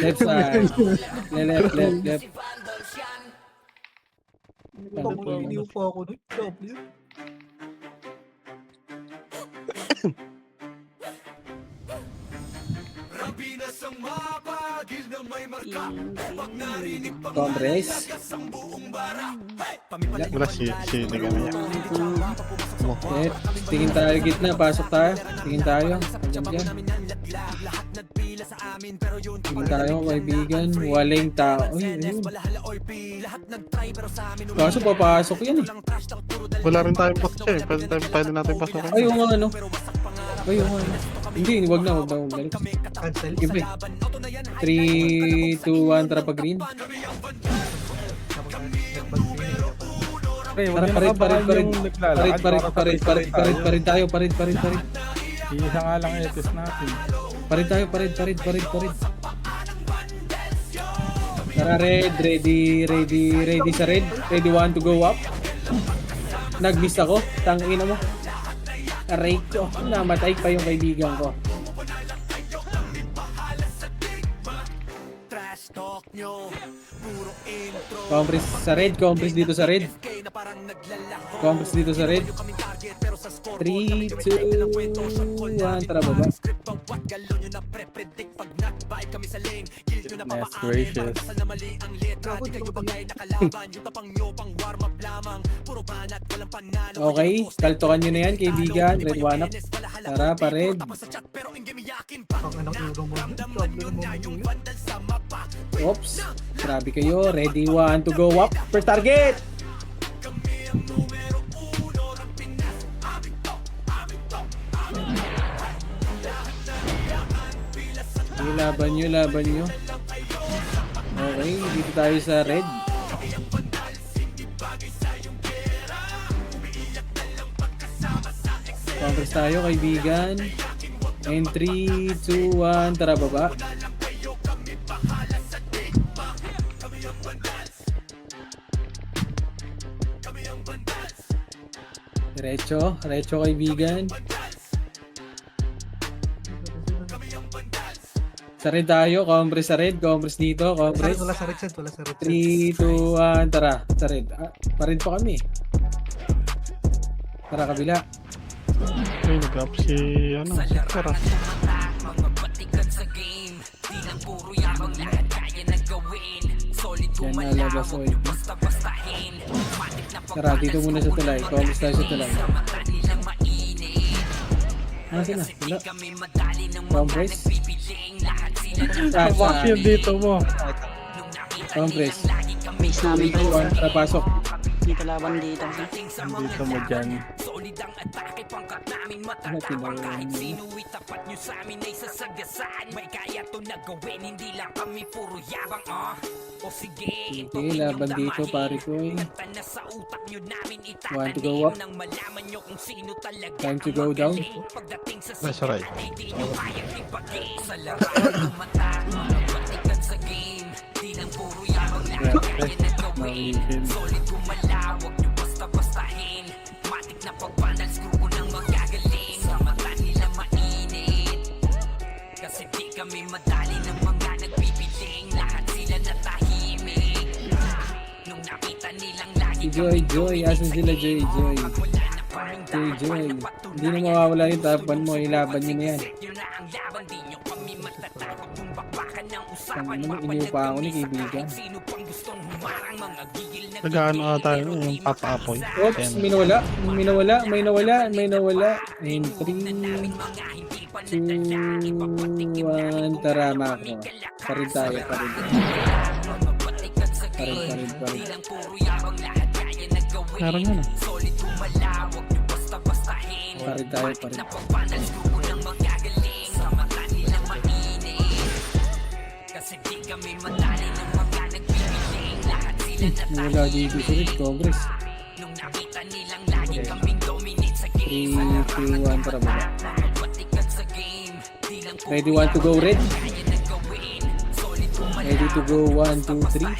[SPEAKER 3] Left side. Left.
[SPEAKER 4] Hindi pa ako nun. W.
[SPEAKER 3] Compress.
[SPEAKER 6] Wala si hindi ka niya.
[SPEAKER 3] Left. Tingin tayo gitna. Pasok tayo. Tingin tayo. Hanggang dyan. Tingin tayo, kaibigan. Waling tao. Uy, ayun. Kaso papasok yan eh.
[SPEAKER 6] Wala rin tayong pasok siya eh. Pwede natin pasokin.
[SPEAKER 3] Ay, yung ano. Hindi, wag na.
[SPEAKER 4] Cancel.
[SPEAKER 3] Give it. 3, 2, 1, tara pa green.
[SPEAKER 2] Pre,
[SPEAKER 3] Tara,
[SPEAKER 2] huwag nyo nakabahan yung naglalakad.
[SPEAKER 3] Parit tayo.
[SPEAKER 2] Isa nga lang itis natin.
[SPEAKER 3] Parid tayo, parid. Tara, red. Ready sa red. Ready, one to go up. Nag-miss ako. Tangina mo. Aray ko. Namatay pa yung kaibigan ko. Compress sa red. Compress dito sa red. 3, 2, 1. Tara, baba.
[SPEAKER 2] Goodness gracious.
[SPEAKER 3] Okay, kaltokan nyo na yan, kaibigan. Red one up. Tara, pa red. Oops. Grabe kayo. Ready, one to go up. First target! Okay, laban nyo. Okay, dito tayo sa red. Congress tayo, kaibigan. And 3, 2, 1. Tara, baba. Diretso kaibigan. Sa red tayo, compress sa red, compress dito, compress.
[SPEAKER 4] Wala sa red set.
[SPEAKER 3] 3, 2, 1, tara, sa red. Pa-red pa kami. Tara, kabila.
[SPEAKER 6] Ay, nag-up si, si Tara.
[SPEAKER 1] Mga batikan sa game, di lang puro yabang, lahat kaya na gawin. Solid
[SPEAKER 3] Yan nalabas
[SPEAKER 1] kumalawak,
[SPEAKER 3] ko
[SPEAKER 1] yung basta-bastahin. Matik na
[SPEAKER 3] Tara, dito muna sa tulay. Compress tayo sa tulay.
[SPEAKER 1] sa mata nilang mainit.
[SPEAKER 3] Nasaan na? Wala.
[SPEAKER 1] Kami madali ng mga
[SPEAKER 3] Compress.
[SPEAKER 1] nagpipiling, lahat sila
[SPEAKER 2] Bakit yung dito mo?
[SPEAKER 3] Compress.
[SPEAKER 5] Base namin to.
[SPEAKER 3] Tara, pasok.
[SPEAKER 5] May kalaban dito.
[SPEAKER 2] Dito mo dyan.
[SPEAKER 1] Solid ang atake, pangkat namin
[SPEAKER 3] Ano,
[SPEAKER 1] matatapang.
[SPEAKER 3] tinawag
[SPEAKER 1] Kahit
[SPEAKER 3] mo?
[SPEAKER 1] sino itapat nyo sa amin ay sasagasaan. May kaya to na gawin, hindi lang kami puro yabang. O sige, ito
[SPEAKER 3] Sige, laban dito, pare ko eh.
[SPEAKER 1] Kanta na sa utak nyo namin
[SPEAKER 3] Want to go
[SPEAKER 1] itatanim
[SPEAKER 3] up?
[SPEAKER 1] nang malaman nyo kung sino talaga
[SPEAKER 3] Time to
[SPEAKER 1] ang
[SPEAKER 3] go down.
[SPEAKER 1] magaling. Pagdating sa
[SPEAKER 6] Nasa right.
[SPEAKER 1] sikat, hindi nyo kayang ibagay. Sa larangan ng mata, mga batikan sa game. Di lang puro yabang, lahat kaya na gawin. Solid kumalawak, nyo basta-bastahin. Matik na pagpanal, screw ko nang magagaling. Sa mata nila mainit, kasi di kami madali ng mga nagpipiling. Lahat sila natahimik nung nakita nilang lagi
[SPEAKER 3] Joy. Asan sila, Joy? Joy. Hindi na mawawala yung tapan mo. Ilaban nyo na yan. Tangina mo, iniupa ako ni kaibigan.
[SPEAKER 6] Nag-ano ata yun, yung Papa Apoy.
[SPEAKER 3] Oops, may nawala. And 3, 2, 1. Tara, makro. Parin tayo. Parin.
[SPEAKER 6] Meron yun ah.
[SPEAKER 3] Parin tayo. Nawala dito sa red, Congress. 3, 2, 1. Tara, baba. Ready, one to go red. Ready to go, 1, 2, 3.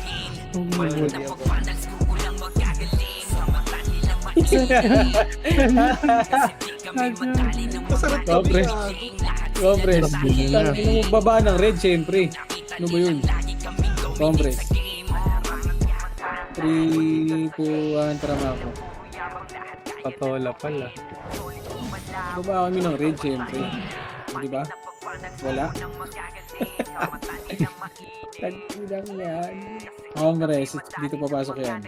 [SPEAKER 3] Compress. Ano mo baba ng red, syempre. Ano ba yun? Compress. 3, 2, 1. Tara, mako.
[SPEAKER 2] Patola pala.
[SPEAKER 3] Baba kami ng red, syempre. Di ba? Wala. Tagpilang yan. Congress, dito papasok yan.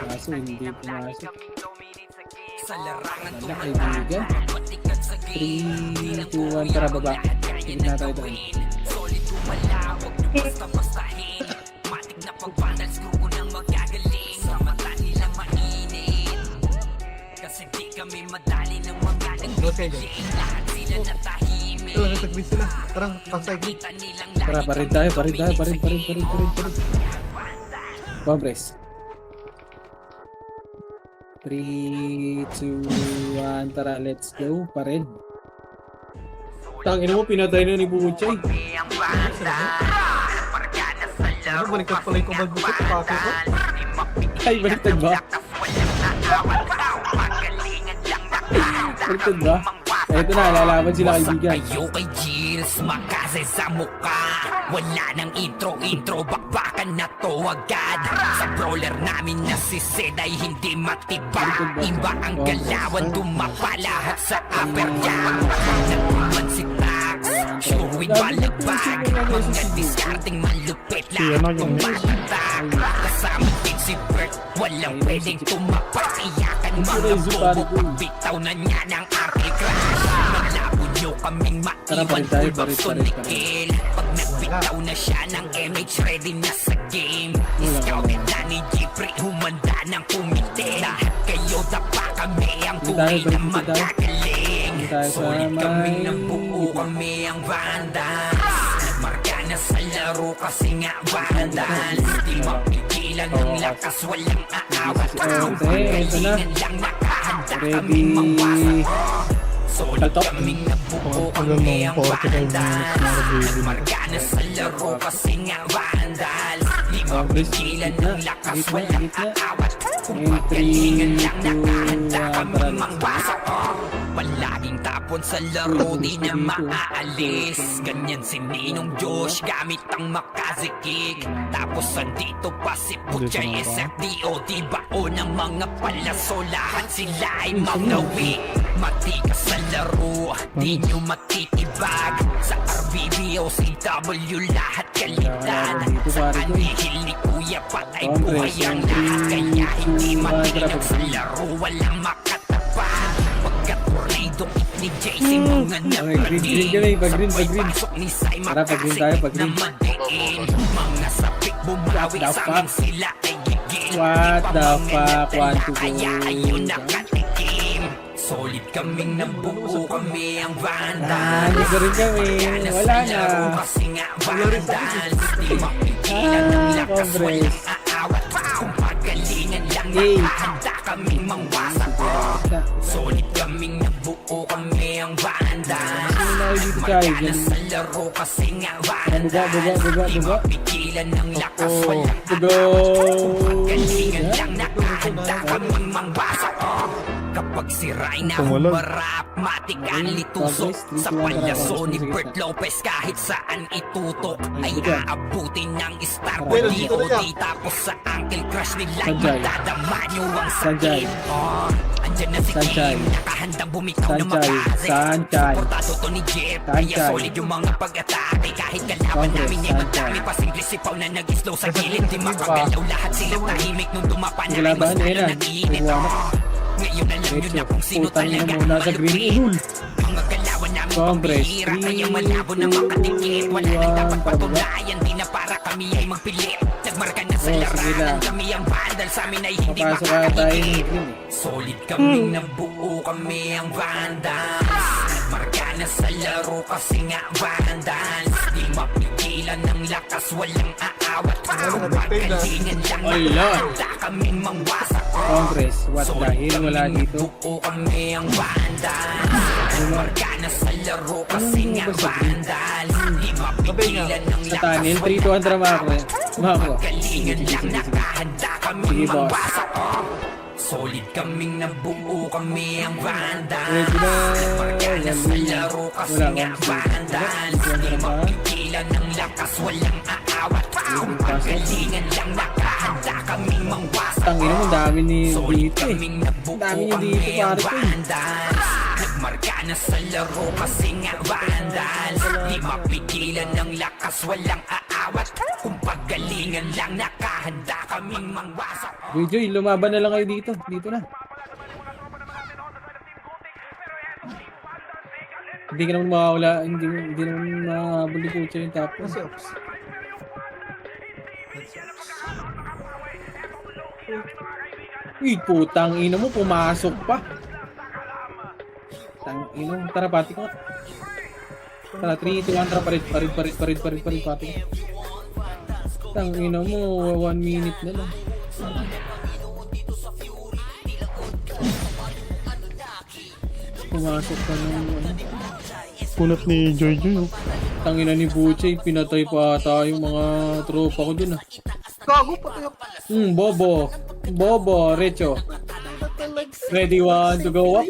[SPEAKER 3] Kaso hindi pumasok. Wala, kaibigan. 3, 2, 1. Tara, baba. Sige na tayo doon. Tara, parin tayo. Compress. 3, 2, 1, tara, let's go. Pa rin. Tangina mo, pinatay na ni Buchay.
[SPEAKER 4] Ano, baliktad pala yung kumalbukit, pake ko.
[SPEAKER 3] Ay, baliktad ba? Baliktad ba? Eto na, lalaban sila kaibigan.
[SPEAKER 1] Tayo kay Gilles, makasay sa muka. Wala nang intro, bakbakan na to agad. Sa brawler namin na si Zed ay hindi matibag. Iba ang galawan, dumapa lahat sa upper jam. Nagkuman si Tax, sure with balagbag. Mga discarding malupit, lahat tumatag. Kasama din si Bert, walang pwedeng tumapak. Iyakan mga bobo, pagbitaw na niya ng aking crush. Malabo nyo kaming maiwan, full box tunikil. Pag nagbitaw na siya ng MH, ready na sa game. Scouted na ni Jeffrey, humanda ng kumite. Lahat kayo dapa kami, ang tunay na magagaling. Solid kami ng buo, kami ang vandals. Marka na sa laro kasi nga vandals. Di mapigilan ng lakas, walang aawat. Pagalingan lang nakahanda kami mangwasak. Solid kaming nabuo, kami ang vandals. Marka na sa laro kasi nga vandals. Di mapigilan ng lakas, walang aawat. Kung pagalingan lang nakahanda kami mangwasak. Palaging tapon sa laro, di na maaalis. Ganyan si Ninong Josh, gamit ang makazikik. Tapos andito pa si Puchay SFDO, di bao ng mga palaso. Lahat sila ay mangawik. Matikas sa laro, di nyo matitibag. Sa RBB o CW, lahat kalitan. Sa anihil ni Kuya Patay, buhay ang lahat. Kaya hindi matinag sa laro, walang makatapat. Pagkatornadong ni JC, mga
[SPEAKER 3] green, pag-green.
[SPEAKER 1] Pasok ni Sai,
[SPEAKER 3] Tara, pag-green tayo, pag-green.
[SPEAKER 1] na madiin. Mga sapik bumawi
[SPEAKER 3] What the
[SPEAKER 1] sa amin,
[SPEAKER 3] fuck?
[SPEAKER 1] sila ay gigil.
[SPEAKER 3] What the fuck? Want to go?
[SPEAKER 1] Kaya ayun nakatikim. Solid kaming nabuo, kami ang vandals.
[SPEAKER 3] Hindi rin kami. Wala na.
[SPEAKER 1] Kasi nga vandals. Di mapigilan ng lakas,
[SPEAKER 3] Congress.
[SPEAKER 1] walang aawat. Kung pagalingan lang, nakahanda kaming mangwasak. Solid kaming nabuo, kami ang vandals. Marka na sa laro kasi nga vandals. Di mapigilan ng lakas, walang aawat. Galingan lang, nakahanda kaming mangwasak. Kapag si Rayna humarap, matik ang litusok. Sa palyaso ni Bert Lopez, kahit saan itutok ay aabutin ng star ko DOD. Tapos sa Uncle Crush nila'y madadama nyo ang sakit. Andyan na si Kim, nakahandang bumitaw na mag-aase. Suportado to ni Jeff, kaya solid yung mga pag-atake. Kahit kalaban namin ay magdami pa, simple sipaw na nag-slow sa gilid. Di makagalaw, lahat sila tahimik nung dumapa na ay mas lalo nag-iinit. Ngayon na lang yun na kung sino talaga ang malupit. Mga galawan namin pambihira, kaya malabo na makatikit. Wala nang dapat patunayan, di na para kami ay magpilit. Nagmarka na sa larangan, kami ang bandal, sa amin ay hindi makakahigit. Solid kaming nabuo, kami ang vandals. Nagmarka na sa laro kasi nga vandals. Di mapigilan ng lakas, walang aawat. Pagalingan lang nakahanda kaming mangwasak.
[SPEAKER 3] Congress, what the hell, wala dito.
[SPEAKER 1] Buo kami ang vandals. Marka na sa laro kasi nga vandals. Di mapigilan ng
[SPEAKER 3] Sa
[SPEAKER 1] lakas,
[SPEAKER 3] tunnel, 3 to 1 Mako.
[SPEAKER 1] pagalingan lang nakahanda kami
[SPEAKER 3] Sige, boss.
[SPEAKER 1] mangwasak. Solid kaming nabuo, kami ang vandals.
[SPEAKER 3] Ready na.
[SPEAKER 1] Marka na sa laro kasi
[SPEAKER 3] Wala,
[SPEAKER 1] nga
[SPEAKER 3] 1, 2,
[SPEAKER 1] vandals. Di mapigilan ng lakas, walang aawat. Pagalingan lang nakahanda kaming mangwasak.
[SPEAKER 3] Tangina mo, dami ni
[SPEAKER 1] Solid
[SPEAKER 3] dito eh.
[SPEAKER 1] kaming nabuo,
[SPEAKER 3] Dami niyo
[SPEAKER 1] kami
[SPEAKER 3] dito,
[SPEAKER 1] ang
[SPEAKER 3] pare ko eh.
[SPEAKER 1] vandals. Nagmarka na sa laro kasi nga vandals. Di mapigilan ng lakas, walang aawat. Kung pagalingan lang nakahanda kaming mangwasak.
[SPEAKER 3] Joy, lumaban na lang kayo dito. Dito na. Hindi ka naman mawawala. Hindi naman mabuli ko siya yung top.
[SPEAKER 4] Kasi ops.
[SPEAKER 3] Uy, putang ina mo, pumasok pa. Tang ina mo, tara pati ko. Tara, 3, 2, 1, tara, parid, pati ko. Tang ina mo, 1 minute na lang. Pumasok ka ng ano.
[SPEAKER 6] Punat ni Joy Joy. Oh.
[SPEAKER 3] Tangina ni Buchay, pinatay pa ata yung mga tropa ko dun ah.
[SPEAKER 4] Gago pa kayo.
[SPEAKER 3] Bobo. Bobo, Recho. Ready, one to go up?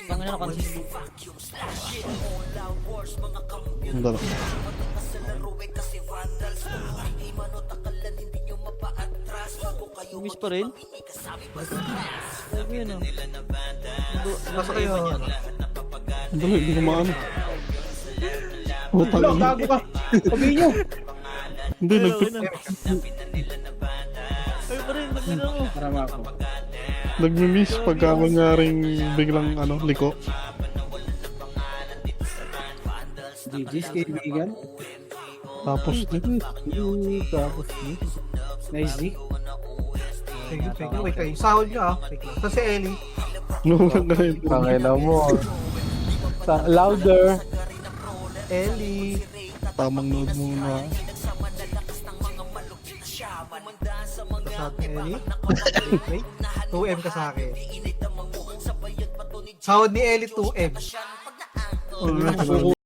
[SPEAKER 5] Tangin na kasi.
[SPEAKER 6] Ang dala.
[SPEAKER 4] Miss pa rin? Ano yun ah? Nasa kayo ano?
[SPEAKER 6] Ang dala, hindi ko maano. Utang
[SPEAKER 3] Lo,
[SPEAKER 6] ina.
[SPEAKER 3] gago ka. Sabi nyo.
[SPEAKER 6] Hindi,
[SPEAKER 4] Ay pa rin, nagmina mo.
[SPEAKER 3] Marama ako.
[SPEAKER 6] nagmi-miss pagka mangyaring biglang ano, liko.
[SPEAKER 3] GG's kaibigan.
[SPEAKER 6] Tapos din.
[SPEAKER 3] Tapos nice D.
[SPEAKER 4] Thank you. Wait kayo. Sahod nyo ah. Wait lang. Tapos si Ellie.
[SPEAKER 6] Nulang na rin.
[SPEAKER 2] Pangina mo. Louder.
[SPEAKER 4] Ellie.
[SPEAKER 6] Tamang nood muna.
[SPEAKER 4] Sa atin Ellie. Wait. 2M ka sa akin. Sahod ni Ellie 2M.